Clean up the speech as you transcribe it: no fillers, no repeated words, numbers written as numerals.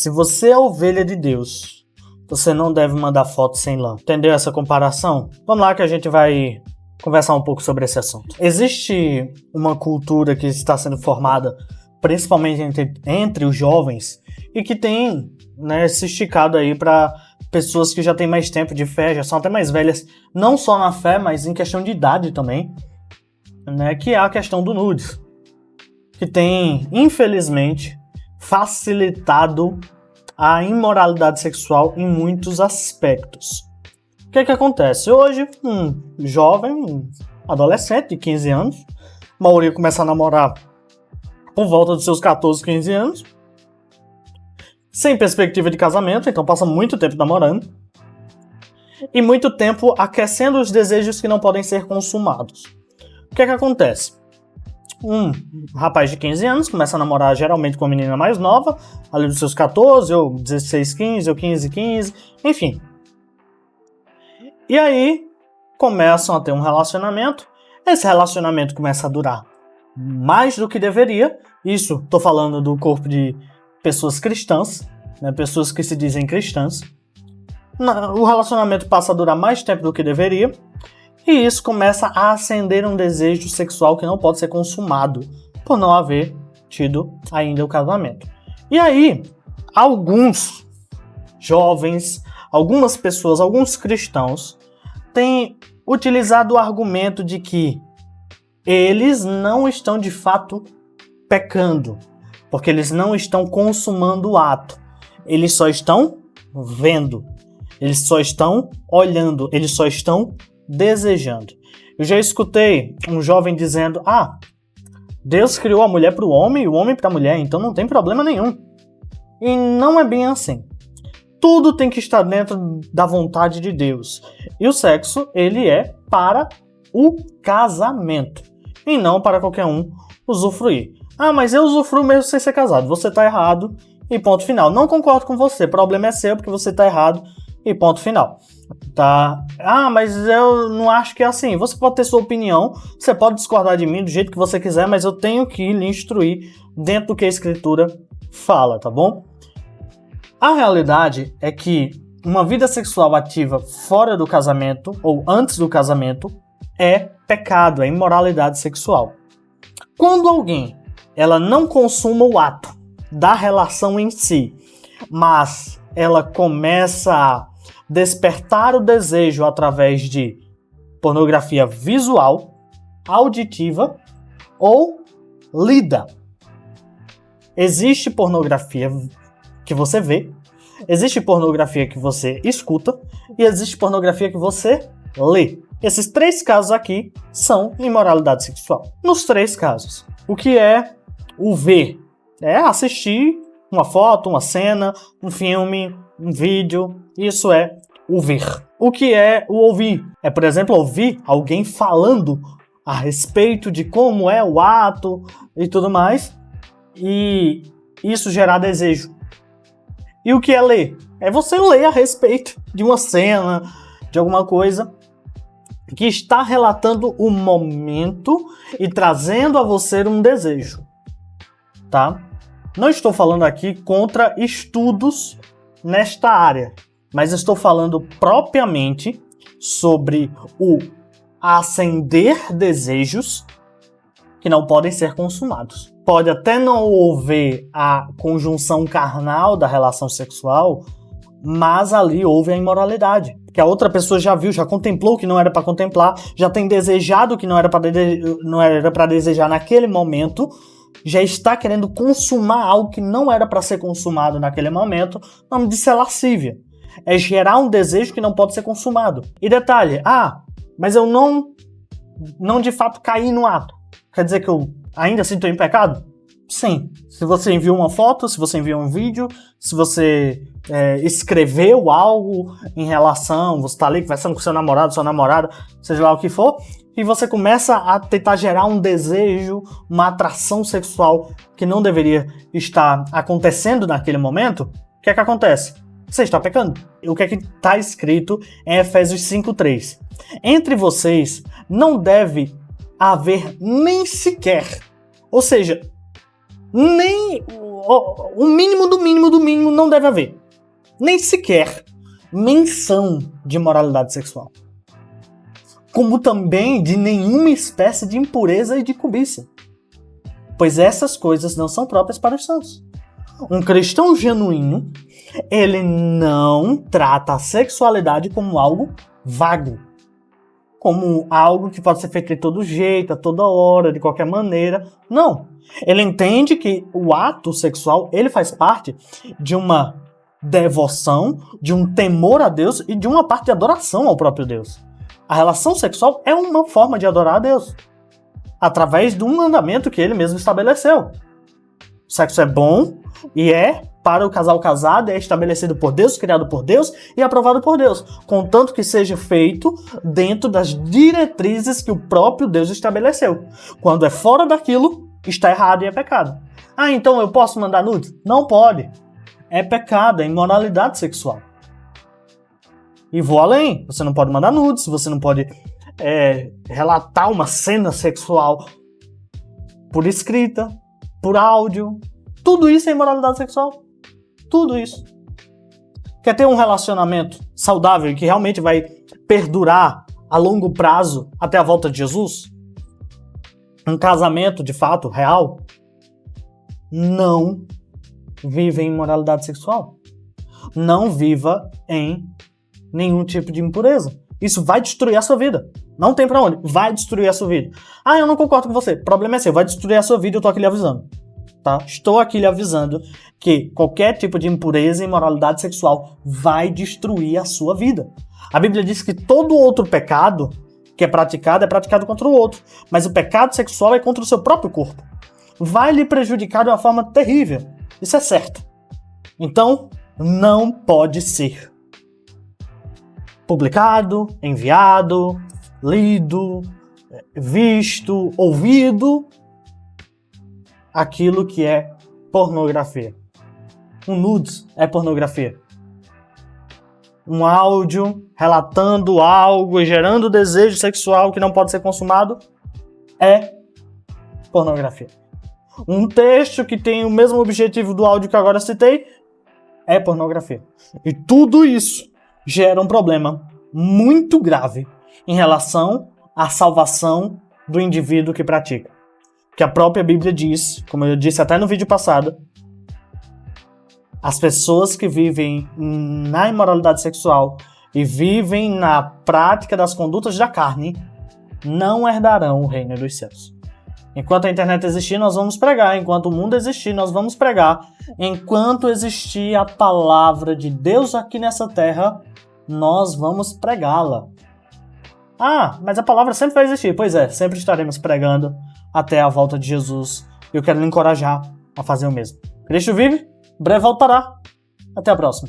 Se você é ovelha de Deus, você não deve mandar foto sem lã. Entendeu essa comparação? Vamos lá que a gente vai conversar um pouco sobre esse assunto. Existe uma cultura que está sendo formada principalmente entre os jovens e que tem, né, se esticado aí para pessoas que já têm mais tempo de fé, já são até mais velhas, não só na fé, mas em questão de idade também, né, que é a questão do nudes, que tem, infelizmente, facilitado a imoralidade sexual em muitos aspectos. O que acontece? Hoje, um jovem, um adolescente de 15 anos, a maioria começa a namorar por volta dos seus 14, 15 anos, sem perspectiva de casamento, então passa muito tempo namorando, e muito tempo aquecendo os desejos que não podem ser consumados. O que acontece? Um rapaz de 15 anos começa a namorar geralmente com uma menina mais nova, ali dos seus 14, ou 16, 15, ou 15, 15, enfim. E aí, começam a ter um relacionamento, esse relacionamento começa a durar mais do que deveria, isso, tô falando do corpo de pessoas cristãs, né, pessoas que se dizem cristãs. O relacionamento passa a durar mais tempo do que deveria, e isso começa a acender um desejo sexual que não pode ser consumado, por não haver tido ainda o casamento. E aí, alguns jovens, algumas pessoas, alguns cristãos, têm utilizado o argumento de que eles não estão de fato pecando, porque eles não estão consumando o ato, eles só estão vendo, eles só estão olhando, eles só estão desejando. Eu já escutei um jovem dizendo: Deus criou a mulher para o homem e o homem para a mulher, então não tem problema nenhum. E não é bem assim. Tudo tem que estar dentro da vontade de Deus. E o sexo, ele é para o casamento, e não para qualquer um usufruir. Mas eu usufruo mesmo sem ser casado. Você está errado e ponto final. Não concordo com você, o problema é seu porque você está errado e ponto final. Tá? Mas eu não acho que é assim. Você pode ter sua opinião, você pode discordar de mim do jeito que você quiser, mas eu tenho que lhe instruir dentro do que a Escritura fala, tá bom? A realidade é que uma vida sexual ativa fora do casamento ou antes do casamento é pecado, é imoralidade sexual. Quando alguém ela não consuma o ato da relação em si, mas ela começa a despertar o desejo através de pornografia visual, auditiva ou lida. Existe pornografia que você vê, existe pornografia que você escuta e existe pornografia que você lê. Esses três casos aqui são imoralidade sexual. Nos três casos, o que é o ver? É assistir uma foto, uma cena, um filme, um vídeo. Isso é o ver. O que é o ouvir? É, por exemplo, ouvir alguém falando a respeito de como é o ato e tudo mais, e isso gerar desejo. E o que é ler? É você ler a respeito de uma cena, de alguma coisa que está relatando o momento e trazendo a você um desejo, tá? Não estou falando aqui contra estudos nesta área, mas estou falando propriamente sobre o acender desejos que não podem ser consumados. Pode até não haver a conjunção carnal da relação sexual, mas ali houve a imoralidade. Que a outra pessoa já viu, já contemplou o que não era para contemplar, já tem desejado o que não era para desejar naquele momento, já está querendo consumar algo que não era para ser consumado naquele momento. O nome disso é lascívia. É gerar um desejo que não pode ser consumado. E detalhe, mas eu não de fato caí no ato. Quer dizer que eu ainda assim estou em pecado? Sim. Se você enviou uma foto, se você enviou um vídeo, se você escreveu algo em relação, você está ali conversando com seu namorado, sua namorada, seja lá o que for, e você começa a tentar gerar um desejo, uma atração sexual que não deveria estar acontecendo naquele momento, o que é que acontece? Você está pecando. O que é que está escrito em Efésios 5:3? Entre vocês não deve haver nem sequer, ou seja, nem o mínimo do mínimo do mínimo não deve haver. Nem sequer menção de imoralidade sexual. Como também de nenhuma espécie de impureza e de cobiça. Pois essas coisas não são próprias para os santos. Um cristão genuíno, ele não trata a sexualidade como algo vago. Como algo que pode ser feito de todo jeito, a toda hora, de qualquer maneira. Não. Ele entende que o ato sexual, ele faz parte de uma devoção, de um temor a Deus e de uma parte de adoração ao próprio Deus. A relação sexual é uma forma de adorar a Deus, através de um mandamento que ele mesmo estabeleceu. O sexo é bom e é para o casal casado, é estabelecido por Deus, criado por Deus e aprovado por Deus, contanto que seja feito dentro das diretrizes que o próprio Deus estabeleceu. Quando é fora daquilo, está errado e é pecado. Ah, então eu posso mandar nudes? Não pode. É pecado, é imoralidade sexual. E vou além. Você não pode mandar nudes, você não pode relatar uma cena sexual por escrita, por áudio. Tudo isso é imoralidade sexual. Tudo isso. Quer ter um relacionamento saudável e que realmente vai perdurar a longo prazo até a volta de Jesus? Um casamento de fato, real? Não viva em imoralidade sexual. Não viva em nenhum tipo de impureza. Isso vai destruir a sua vida. Não tem pra onde. Vai destruir a sua vida. Ah, eu não concordo com você. O problema é seu. Vai destruir a sua vida e eu tô aqui lhe avisando. Tá? Estou aqui lhe avisando que qualquer tipo de impureza e imoralidade sexual vai destruir a sua vida. A Bíblia diz que todo outro pecado que é praticado contra o outro. Mas o pecado sexual é contra o seu próprio corpo. Vai lhe prejudicar de uma forma terrível. Isso é certo. Então, não pode ser publicado, enviado, lido, visto, ouvido aquilo que é pornografia. Um nudes é pornografia. Um áudio relatando algo e gerando desejo sexual que não pode ser consumado é pornografia. Um texto que tem o mesmo objetivo do áudio que agora citei é pornografia. E tudo isso gera um problema muito grave em relação à salvação do indivíduo que pratica. Que a própria Bíblia diz, como eu disse até no vídeo passado, as pessoas que vivem na imoralidade sexual e vivem na prática das condutas da carne não herdarão o reino dos céus. Enquanto a internet existir, nós vamos pregar. Enquanto o mundo existir, nós vamos pregar. Enquanto existir a palavra de Deus aqui nessa terra, nós vamos pregá-la. Ah, mas a palavra sempre vai existir. Pois é, sempre estaremos pregando até a volta de Jesus. Eu quero lhe encorajar a fazer o mesmo. Cristo vive, breve voltará. Até a próxima.